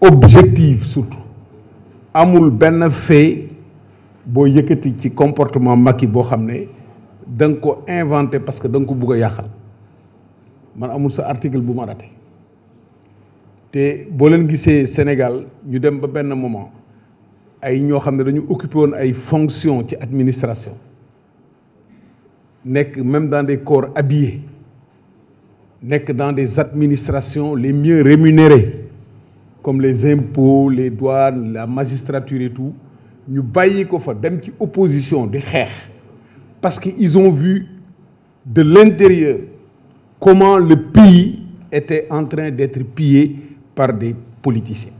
objective surtout amul benn fait boo yëkkati ci comportement Macky boo xam ne da nga ko inventé parce que da nga ko bugg a yàqal man amul sa article bu ma raté te boo leen gisee Sénégal ñu dem ba benn moment ay ñoo xam ne dañu occupé woon ay fonctions ci administration nekk même dans des corps habillés nekk dans des administrations les mieux rémunérées comme les impôts les douanes la magistrature et tout ñu bàyyi ko fa dem ci opposition di xeex parce que ils ont vu de l'intérieur comment le pays était en train d'être pillé par des politiciens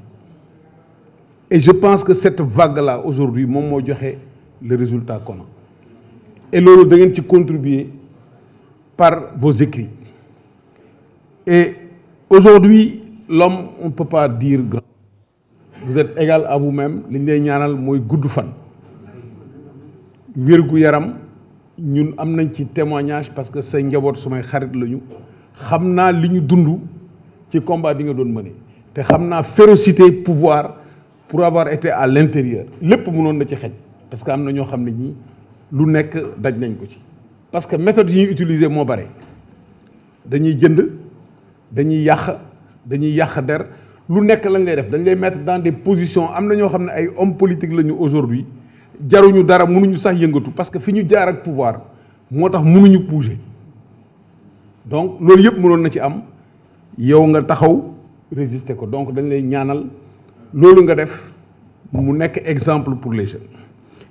et je pense que cette vague-là aujourd'hui moom moo joxe le résultat qu'on a et loolu da ngeen ci contribuer par vos écrits et aujourd'hui l'homme on ne peut pas dire grand vous êtes égal à vous-même li ñu lay ñaanal mooy gudd fan wér-gu-yaram ñun am nañ ci témoignage parce que say njaboot sumay xarit lañu xam naa li ñu dund ci combat bi nga doon mëne te xam naa férocité pouvoir pour avoir été à l'intérieur lépp mënoon na ci xej parce que am na ñoo xam ne ñii lu nekk daj nañ ko ci parce que méthode yi ñuy utiliser moo bare dañuy jënd dañuy yàq der lu nekk lañ lay def dañ lay mettre dans des positions am na ñoo xam ne ay hommes politiques lañu aujourd'hui jaruñu dara mënuñu sax yëngatu parce que fi ñu jaar ak pouvoir moo tax mënuñu bouger donc loolu yëpp mënoon na ci am yow nga taxaw résister ko donc dañ lay ñaanal loolu nga def mu nekk exemple pour les jeunes.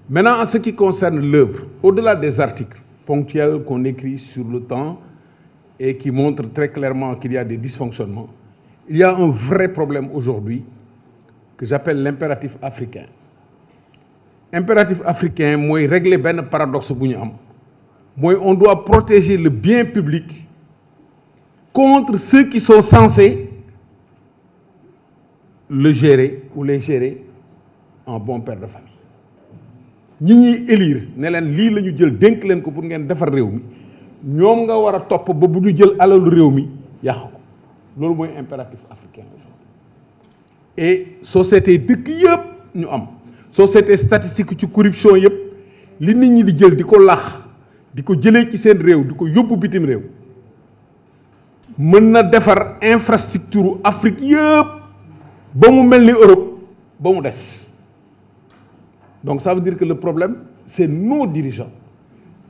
Maintenant en ce qui concerne l'œuvre au-delà des articles ponctuels qu'on écrit sur le temps et qui montrent très clairement qu'il y a des dysfonctionnements, il y a un vrai problème aujourd'hui que j'appelle l'impératif africain. Impératif africain mooy régler benn paradoxe bu ñu am mooy on doit protéger le bien public contre ceux qui sont censés le gérer ou les gérer en bon père de famille ñi ñuy élire ne leen lii la ñu jël dénk leen ko pour ngeen defar réew mi ñoom nga war a topp ba bu ñu jël alalu réew mi yàq ko loolu mooy impératif africain et société dëkk yëpp ñu am société statistique ci corruption yëpp li nit ñi di jël di ko lax di ko jëlee ci seen réew di ko yóbbu bitim réew mën na defar infrastructure Afrique yëpp ba mu mel ni Europe ba mu des donc ça veut dire que le problème c'est nos dirigeants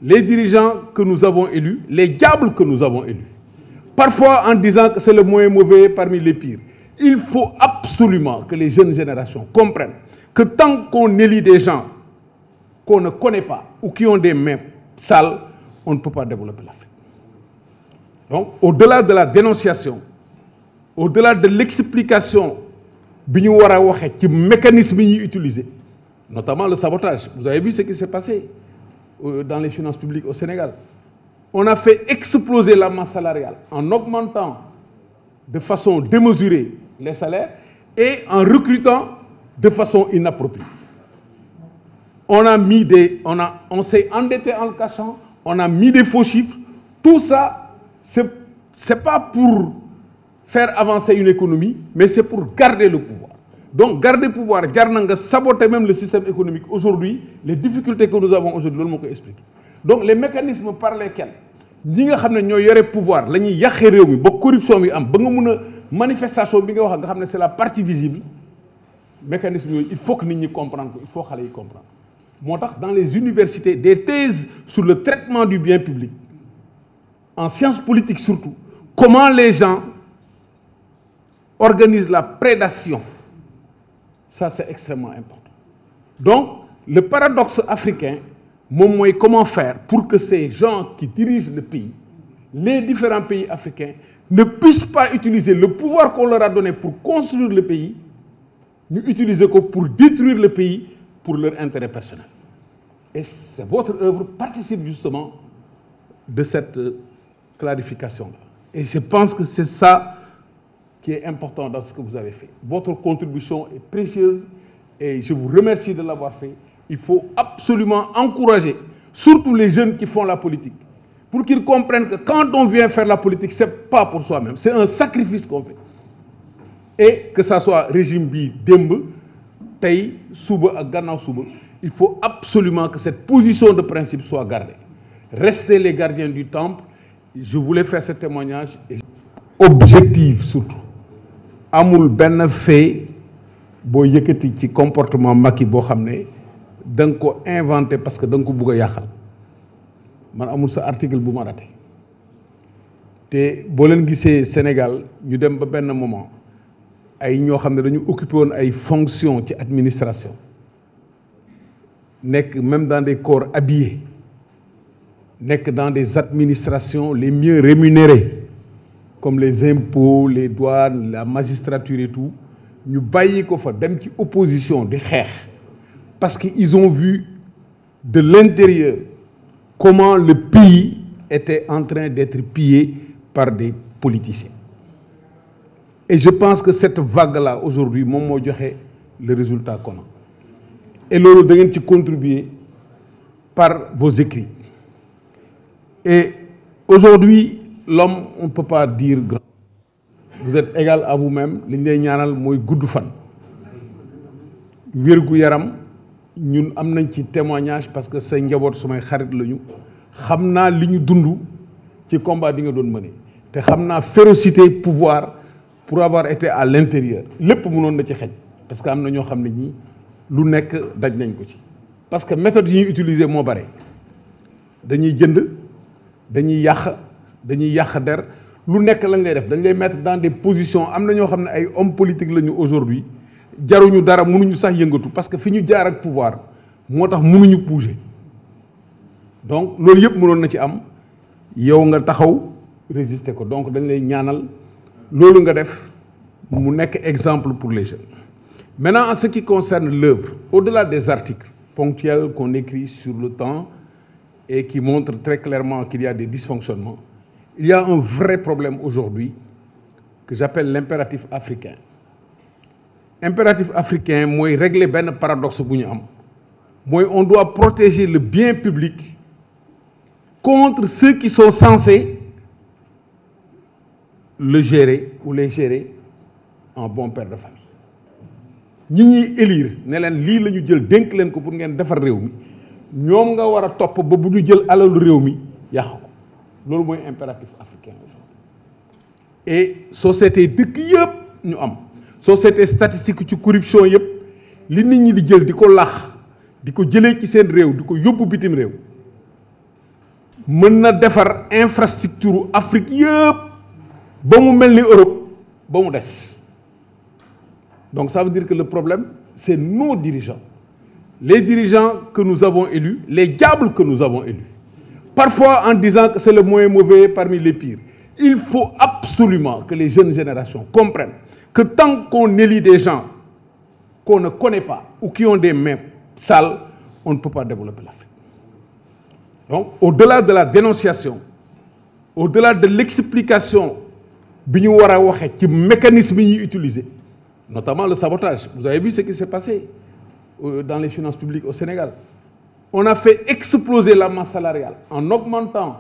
les dirigeants que nous avons élus les diables que nous avons élus parfois en disant que c'est le moins mauvais parmi les pires il faut absolument que les jeunes générations comprennent que tant qu'on élit des gens qu'on ne connaît pas ou qui ont des mains sales on ne peut pas développer l'Afrique donc au-delà de la dénonciation au-delà de l'explication bi ñu war a waxee ci mécanisme yi ñuy utiliser notamment le sabotage vous avez vu ce qui s'est passé dans les finances publiques au Sénégal on a fait exploser la masse salariale en augmentant de façon démesurée les salaires et en recrutant de façon inappropriée on s'est endetté en le cachant on a mis des faux chiffres tout ça c'est pas pour faire avancer une économie mais c'est pour garder le pouvoir donc garder le pouvoir jar na nga saboter même le système économique aujourd'hui les difficultés que nous avons aujourd'hui loolu moo koy expliquer donc les mécanismes par lesquels ñi nga xam ne ñoo yore pouvoir la ñuy yàqee réew mi ba corruption bi am ba nga mun a manifestation bi nga wax nga xam ne c'est la partie visible mécanisme yooyu il faut que nit ñi comprendre ko il faut xale yi comprendre moo tax dans les universités des thèses sur le traitement du bien public en sciences politiques surtout comment les gens organisent la prédation ça c'est extrêmement important donc le paradoxe africain moom mooy comment faire pour que ces gens qui dirigent le pays les différents pays africains ne puissent pas utiliser le pouvoir qu'on leur a donné pour construire le pays ñu utiliser ko pour détruire le pays pour leur intérêt personnel et c'est votre œuvre participe justement de cette clarification-là et je pense que c'est ça qui est important dans ce que vous avez fait. Votre contribution est précieuse et je vous remercie de l'avoir fait. Il faut absolument encourager, surtout les jeunes qui font la politique, pour qu'ils comprennent que quand on vient faire la politique, c'est pas pour soi-même, c'est un sacrifice qu'on fait. et que ça soit régime bi démb tey suba ak gannaaw suba il faut absolument que cette position de principe soit gardée. Restez les gardiens du temple. Je voulais faire ce témoignage et objectif surtout. Amul benn fait boo yëkkati ci comportement Macky boo xam ne da nga ko inventé parce que da nga ko bugg a yàqal man amul sa article bu ma raté te boo leen gisee Sénégal ñu dem ba benn moment ay ñoo xam ne dañu occupé woon ay fonctions ci administration nekk même dans des corps habillés nekk dans des administrations les mieux rémunérées comme les impôts les douanes la magistrature et tout ñu bàyyi ko fa dem ci opposition di xeex parce que ils ont vu de l'intérieur comment le pays était en train d'être pillé par des politiciens et je pense que cette vague-là aujourd'hui moom moo joxe le résultat qu'on a et loolu da ngeen ci contribuer par vos écrits et aujourd'hui l'homme on ne peut pas dire grand. Vous êtes égal à vous-même li ñu lay ñaanal mooy gudd fan wérgu yaram ñun am nañ ci témoignage parce que say njaboot sumay xarit lañu xam naa li ñu dund ci combat bi nga doon mëne te xam naa férocité pouvoir pour avoir été à l'intérieur lépp mënoon na ci xej parce que am na ñoo xam ne ñii lu nekk daj nañ ko ci parce que méthode yi ñuy utiliser moo bare dañuy jënd dañuy yàq der lu nekk lañ lay def dañ lay mettre dans des positions am na ñoo xam ne ay hommes politiques lañu aujourd'hui jaruñu dara mënuñu sax yëngatu parce que fi ñu jaar ak pouvoir moo tax mënuñu bouger donc loolu yëpp mënoon na ci am yow nga taxaw résister ko donc dañ lay ñaanal loolu nga def mu nekk exemple pour les jeunes. Maintenant en ce qui concerne l'œuvre au-delà des articles ponctuels qu'on écrit sur le temps et qui montrent très clairement qu'il y a des dysfonctionnements, il y a un vrai problème aujourd'hui que j'appelle l'impératif africain. Impératif africain mooy régler benn paradoxe bu ñu am mooy on doit protéger le bien public contre ceux qui sont censés le gérer ou les gérer en bon père de famille. ñi ñuy élire ne leen lii la ñu jël dénk leen ko pour ngeen defar réew mi ñoom nga war a topp ba bu ñu jël alalu réew mi yàq ko loolu mooy impératif africain et société dëkk yëpp ñu am société statistique ci corruption yëpp li nit ñi di jël di ko lax di ko jëlee ci seen réew di ko yóbbu bitim réew mën na defar infrastructure Afrique yëpp ba mu mel ni Europe ba mu des. Donc ça veut dire que le problème, c'est nos dirigeants. Les dirigeants que nous avons élus, les diables que nous avons élus. Parfois en disant que c'est le moins mauvais parmi les pires. Il faut absolument que les jeunes générations comprennent que tant qu'on élit des gens qu'on ne connaît pas ou qui ont des mains sales, on ne peut pas développer l'Afrique. Donc au-delà de la dénonciation, au-delà de l'explication bi ñu war a waxe ci mécanisme yi ñuy utiliser, notamment le sabotage. Vous avez vu ce qui s'est passé dans les finances publiques au Sénégal. On a fait exploser la masse salariale en augmentant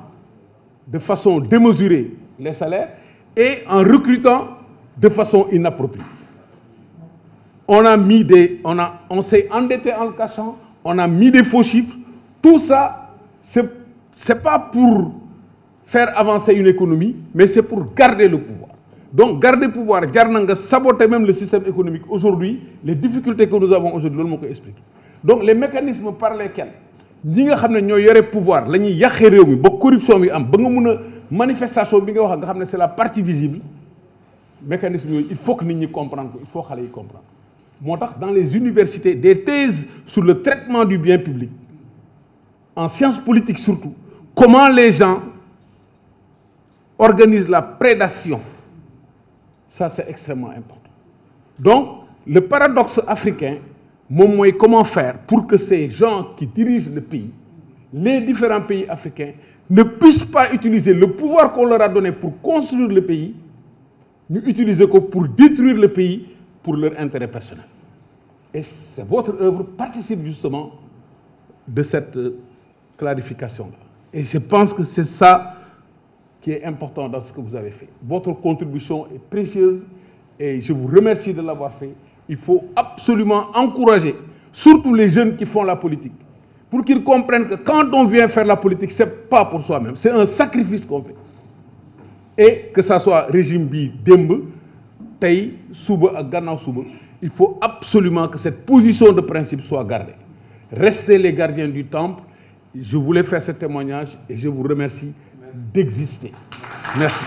de façon démesurée les salaires et en recrutant de façon inappropriée. On s'est endetté en le cachant, on a mis des faux chiffres. Tout ça, c'est pas pour faire avancer une économie, mais c'est pour garder le pouvoir. Donc garder le pouvoir jar na nga saboter même le système économique aujourd'hui les difficultés que nous avons aujourd'hui loolu moo koy expliquer donc les mécanismes par lesquels ñi nga xam ne ñoo yore pouvoir la ñuy yàqee réew mi ba corruption bi am ba nga mun a manifestation bi nga wax nga xam ne c'est la partie visible mécanisme yooyu il faut que nit ñi comprendre ko il faut xale yi comprendre moo tax dans les universités des thèses sur le traitement du bien public en sciences politiques surtout comment les gens organisent la prédation. Ça, c'est extrêmement important. Donc, le paradoxe africain, comment faire pour que ces gens qui dirigent le pays, les différents pays africains, ne puissent pas utiliser le pouvoir qu'on leur a donné pour construire le pays, mais utiliser pour détruire le pays pour leur intérêt personnel. Et votre œuvre participe justement de cette clarification-là. Et je pense que c'est ça qui est important dans ce que vous avez fait. Votre contribution est précieuse et je vous remercie de l'avoir fait. Il faut absolument encourager, surtout les jeunes qui font la politique, pour qu'ils comprennent que quand on vient faire la politique, ce n'est pas pour soi-même, c'est un sacrifice qu'on fait. Et que ça soit régime bi, Dembe, Tay, Souba et Ganaw Souba, il faut absolument que cette position de principe soit gardée. Restez les gardiens du temple. Je voulais faire ce témoignage et je vous remercie d'exister. Merci.